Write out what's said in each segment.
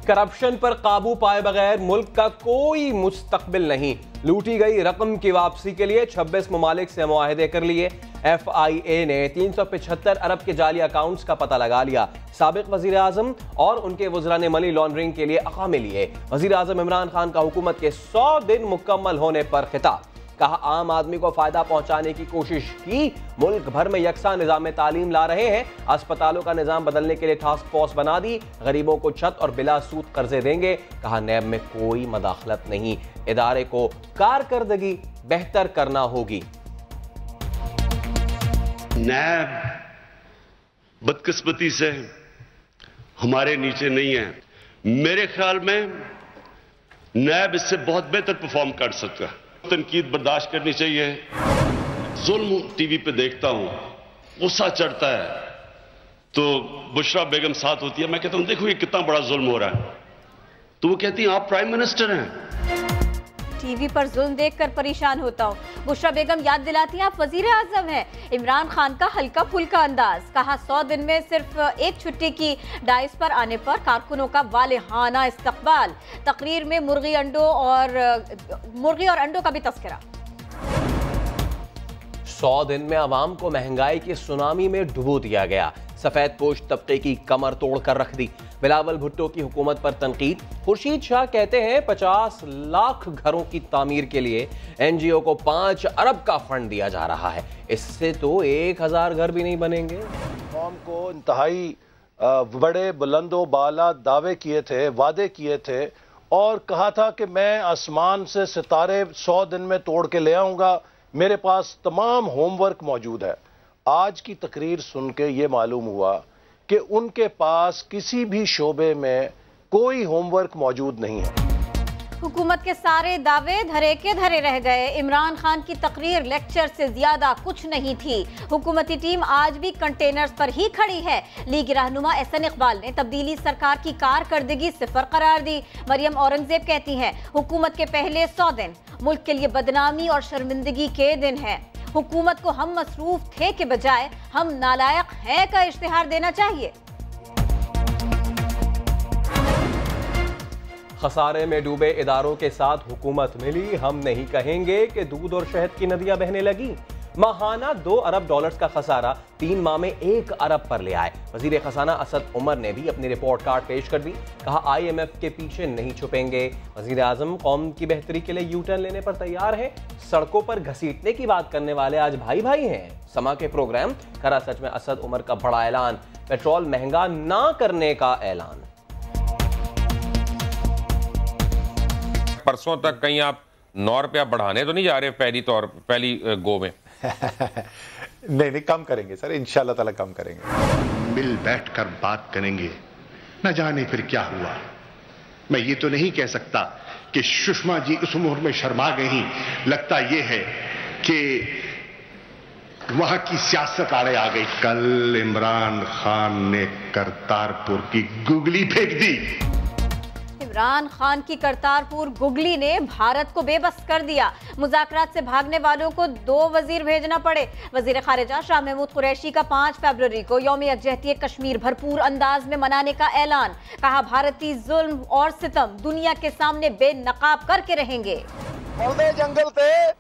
Corruption पर काबू पाए बगैर मुल्क का कोई मुस्तकबिल नहीं। लूटी गई रकम की वापसी के लिए 26 ममालिक से मुआहदे कर लिए। FIA ने 375 अरब के जाली अकाउंट्स का पता लगा लिया। साबिक वजीर आजम और उनके वज़रा ने मनी लॉन्ड्रिंग के लिए अकामे लिए। वजीर आजम इमरान खान का हुकूमत के 100 दिन मुकम्मल होने पर खिताब। कहा, आम आदमी को फायदा पहुंचाने की कोशिश की। मुल्क भर में यकसा निजाम तालीम ला रहे हैं। अस्पतालों का निजाम बदलने के लिए टास्क फोर्स बना दी। गरीबों को छत और बिला सूद कर्जे देंगे। कहा, नैब में कोई मदाखलत नहीं, इदारे को कारकर्दगी बेहतर करना होगी। नैब बदकिस्मती से हमारे नीचे नहीं है। मेरे ख्याल में नैब इससे बहुत बेहतर परफॉर्म कर सकता है। तनकीद बर्दाश्त करनी चाहिए। जुल्म टीवी पे देखता हूं, गुस्सा चढ़ता है, तो बुशरा बेगम साथ होती है, मैं कहता हूं देखो ये कितना बड़ा जुल्म हो रहा है, तो वो कहती हैं आप प्राइम मिनिस्टर हैं। टीवी पर जुल्म देखकर परेशान होता हूँ। बुशरा बेगम याद दिलाती हैं आप वजीर आजम हैं। इमरान खान का हल्का फुल्का अंदाज। कहा, 100 दिन में सिर्फ एक छुट्टी की डाइस पर आने पर कारकुनों का वालेहाना इस्तकबाल। तकरीर में मुर्गी और अंडों का भी तस्करा। 100 दिन में अवाम को महंगाई की सुनामी में डुबो दिया गया। सफेद पोश तबके की कमर तोड़ कर रख दी। बिलावल भुट्टो की हुकूमत पर तनकीद। खुर्शीद शाह कहते हैं 50 लाख घरों की तामीर के लिए NGO को 5 अरब का फंड दिया जा रहा है। इससे तो 1000 घर भी नहीं बनेंगे। कौम को इंतहाई बड़े बुलंदो बाला दावे किए थे, वादे किए थे और कहा था कि मैं आसमान से सितारे 100 दिन में तोड़ के ले आऊंगा। मेरे पास तमाम होमवर्क मौजूद है। आज की तकरीर सुन के ये मालूम हुआ कि उनके पास किसी भी शोबे में कोई होमवर्क मौजूद नहीं है। हुकूमत के सारे दावे धरे के धरे रह गए। इमरान खान की तकरीर लेक्चर से ज्यादा कुछ नहीं थी। हुकूमती टीम आज भी कंटेनर्स पर ही खड़ी है। लीग रहनुमा SN इकबाल ने तब्दीली सरकार की कारकर्दगी सिफर करार दी। मरियम औरंगजेब कहती हैं, हुकूमत के पहले 100 दिन मुल्क के लिए बदनामी और शर्मिंदगी के दिन है। हुकूमत को हम मसरूफ थे के बजाय हम नालायक हैं का इश्तिहार देना चाहिए। खसारे में डूबे इदारों के साथ हुकूमत मिली। हम नहीं कहेंगे कि दूध और शहद की नदियां बहने लगी। माहाना $2 अरब का खसारा 3 माह में 1 अरब पर ले आए। वजीर खजाना असद उमर ने भी अपनी रिपोर्ट कार्ड पेश कर दी। कहा, IMF के पीछे नहीं छुपेंगे। वजीर आजम कौम की बेहतरी के लिए U-टर्न लेने पर तैयार है। सड़कों पर घसीटने की बात करने वाले आज भाई भाई हैं। समा के प्रोग्राम करा सच में असद उमर का बड़ा ऐलान। पेट्रोल महंगा ना करने का ऐलान। परसों तक कहीं आप 9 रुपया बढ़ाने तो नहीं जा रहे पहली गो में? नहीं, कम करेंगे सर, इंशाल्लाह ताला कम करेंगे। मिल बैठकर बात करेंगे। न जाने फिर क्या हुआ। मैं ये तो नहीं कह सकता कि सुषमा जी इस उम्र में शर्मा गई। लगता यह है कि वहां की सियासत आड़े आ गई। कल इमरान खान ने करतारपुर की गुगली फेंक दी। इमरान खान की करतारपुर गुगली ने भारत को बेबस कर दिया। मुज़ाकरात से भागने वालों को 2 वजीर भेजना पड़े। वजीर खारिजा शाह महमूद कुरैशी का 5 फरवरी को यौम यकजहती कश्मीर भरपूर अंदाज में मनाने का ऐलान। कहा, भारतीय जुल्म और सितम दुनिया के सामने बेनकाब करके रहेंगे। जंगल ते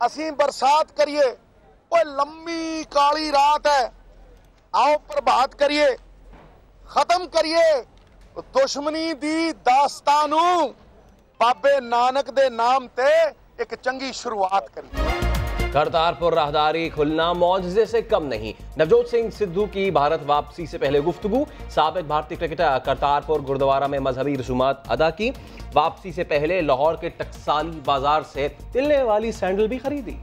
असीं बरसात करिए, कोई लंबी काली रात है, आओ प्रभात करिए, खत्म करिए दुश्मनी दी दास्तानू। बाबे नानक दे नाम ते एक चंगी शुरुआत करी। करतारपुर राहदारी खुलना मौजज़े से कम नहीं। नवजोत सिंह सिद्धू की भारत वापसी से पहले गुफ्तगू। साबिक भारतीय क्रिकेटर करतारपुर गुरुद्वारा में मजहबी रसूमात अदा की। वापसी से पहले लाहौर के टकसाली बाजार से तिलने वाली सैंडल भी खरीदी।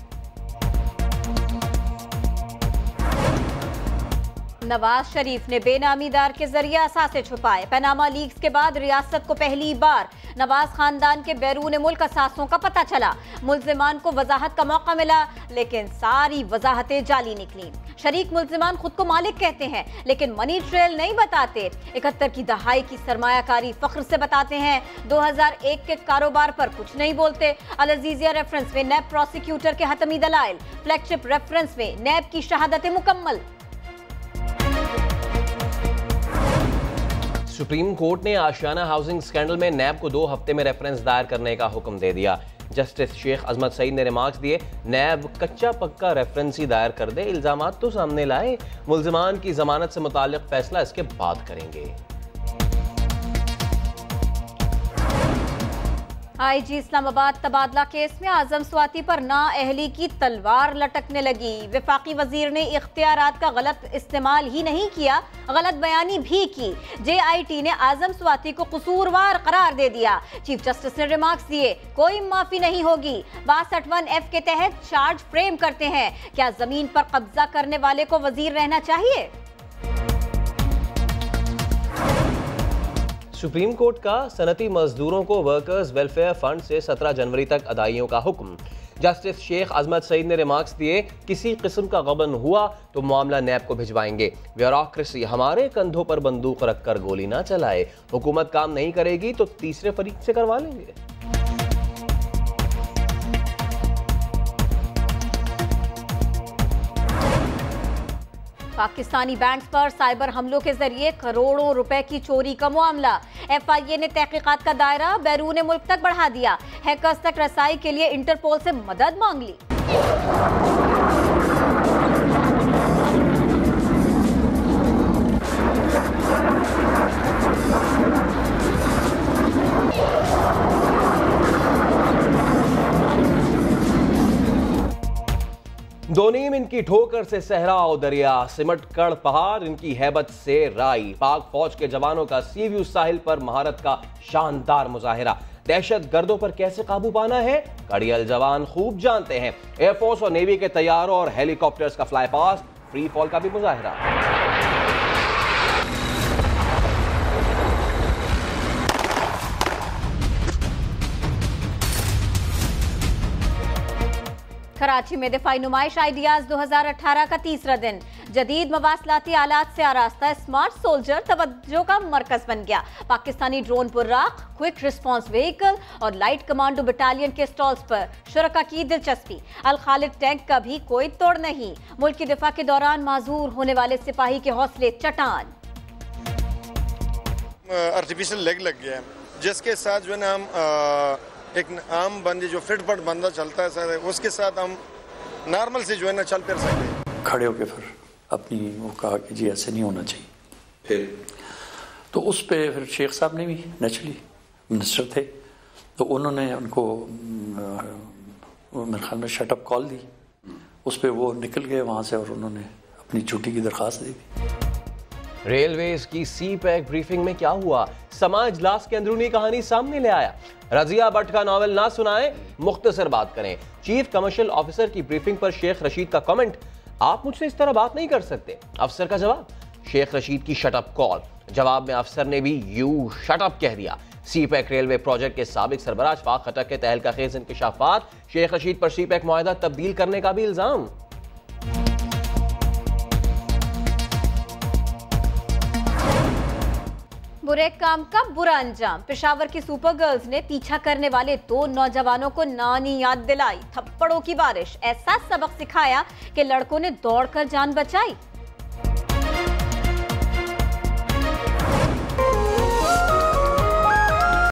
नवाज शरीफ ने बेनामीदार के जरिए असासे छुपाए। पनामा लीक्स के बाद रियासत को पहली बार नवाज खानदान के बैरून मुल्क असासों का पता चला। मुल्जिमान को वजाहत का मौका मिला, लेकिन सारी वजाहतें जाली निकली। शरीक मुल्जिमान खुद को मालिक कहते हैं, लेकिन मनी ट्रेल नहीं बताते। 71 की दहाई की सरमायाकारी फख्र से बताते हैं। 2001 के कारोबार पर कुछ नहीं बोलते। अल अजीजिया रेफरेंस में नैब प्रोसिक्यूटर के हतमी दलाइल। फ्लैगशिप रेफरेंस में नैब की शहादतें मुकम्मल। सुप्रीम कोर्ट ने आशियाना हाउसिंग स्कैंडल में नैब को 2 हफ्ते में रेफरेंस दायर करने का हुक्म दे दिया। जस्टिस शेख अजमत सईद ने रिमार्क्स दिए, नैब कच्चा पक्का रेफरेंस ही दायर कर दे, इल्जामात तो सामने लाए, मुल्जिमान की जमानत से मुताल्लिक फैसला इसके बाद करेंगे। आईजी इस्लामाबाद तबादला केस में आजम स्वाति पर नाअहली की तलवार लटकने लगी। वफाकी वजीर ने इख्तियारात का गलत इस्तेमाल ही नहीं किया, गलत बयानी भी की। JIT ने आजम स्वाति को कसूरवार करार दे दिया। चीफ जस्टिस ने रिमार्क्स दिए, कोई माफी नहीं होगी। 62(1)F के तहत चार्ज फ्रेम करते हैं। क्या जमीन पर कब्जा करने वाले को वजीर रहना चाहिए? सुप्रीम कोर्ट का सनती मजदूरों को वर्कर्स वेलफेयर फंड से 17 जनवरी तक अदाइयों का हुक्म। जस्टिस शेख अजमत सईद ने रिमार्क्स दिए, किसी किस्म का गबन हुआ तो मामला नैब को भिजवाएंगे। ब्यूरोक्रेसी हमारे कंधों पर बंदूक रखकर गोली ना चलाए। हुकूमत काम नहीं करेगी तो तीसरे फरीक से करवा लेंगे। पाकिस्तानी बैंक्स पर साइबर हमलों के जरिए करोड़ों रुपए की चोरी का मामला। FIA ने तहकीकात का दायरा बैरून मुल्क तक बढ़ा दिया। हैकर्स तक रसाई के लिए इंटरपोल से मदद मांग ली। दोनीम इनकी ठोकर से सहरा और दरिया, सिमट कर पहाड़ इनकी हैबत से राई। पाक फौज के जवानों का सी व्यू साहिल पर महारत का शानदार मुजाहिरा। दहशत गर्दों पर कैसे काबू पाना है, कड़ियल जवान खूब जानते हैं। एयरफोर्स और नेवी के तैयारों और हेलीकॉप्टर्स का फ्लाई पास्ट, फ्री फॉल का भी मुजाहिरा। कराची में दिफाई नुमाइश आइडियाज 2018 का तीसरा दिन। जदीद मवासलाती आलात से आरास्ता स्मार्ट सोल्जर तवज्जो का मरकज बन गया। Pakistani drone Burraq, quick response vehicle और लाइट कमांडो बटालियन के स्टॉल्स पर शुरका की दिलचस्पी। अल खालिद टैंक का भी कोई तोड़ नहीं। मुल्क की दिफा के दौरान माजूर होने वाले सिपाही के हौसले चटान। आर्टिफिशियल लेग लग गया है, जिसके साथ जो है ना हम एक आम बंदे जो फिटफट बंदा चलता है सर, उसके साथ हम नॉर्मल से जो है ना चल फिर सकते हैं। खड़े होकर फिर अपनी वो कहा कि जी ऐसे नहीं होना चाहिए। फिर तो उस पे फिर शेख साहब ने भी नेचुरली मिनिस्टर थे तो उन्होंने उनको मेरे ख्याल में शटअप कॉल दी। उस पे वो निकल गए वहाँ से और उन्होंने अपनी छुट्टी की दरख्वास्त दी थी। रेलवेज की CPEC ब्रीफिंग में क्या हुआ, समाज इजलास की अंदरूनी कहानी सामने ले आया। रजिया भट्ट का नॉवेल ना सुनाएं, मुख्तसर बात करें। चीफ कमर्शियल ऑफिसर की ब्रीफिंग पर शेख रशीद का कमेंट, आप मुझसे इस तरह बात नहीं कर सकते। अफसर का जवाब, शेख रशीद की शटअप कॉल। जवाब में अफसर ने भी यू शटअप कह दिया। CPEC रेलवे प्रोजेक्ट के साबिक सरबराह अशफाक खटक के तहलका खेज इंकशाफात। शेख रशीद पर CPEC मुआहदा तब्दील करने का भी इल्जाम। बुरे काम का बुरा अंजाम। पेशावर की सुपर गर्ल्स ने पीछा करने वाले 2 नौजवानों को नानी याद दिलाई। थप्पड़ों की बारिश, ऐसा सबक सिखाया कि लड़कों ने दौड़कर जान बचाई।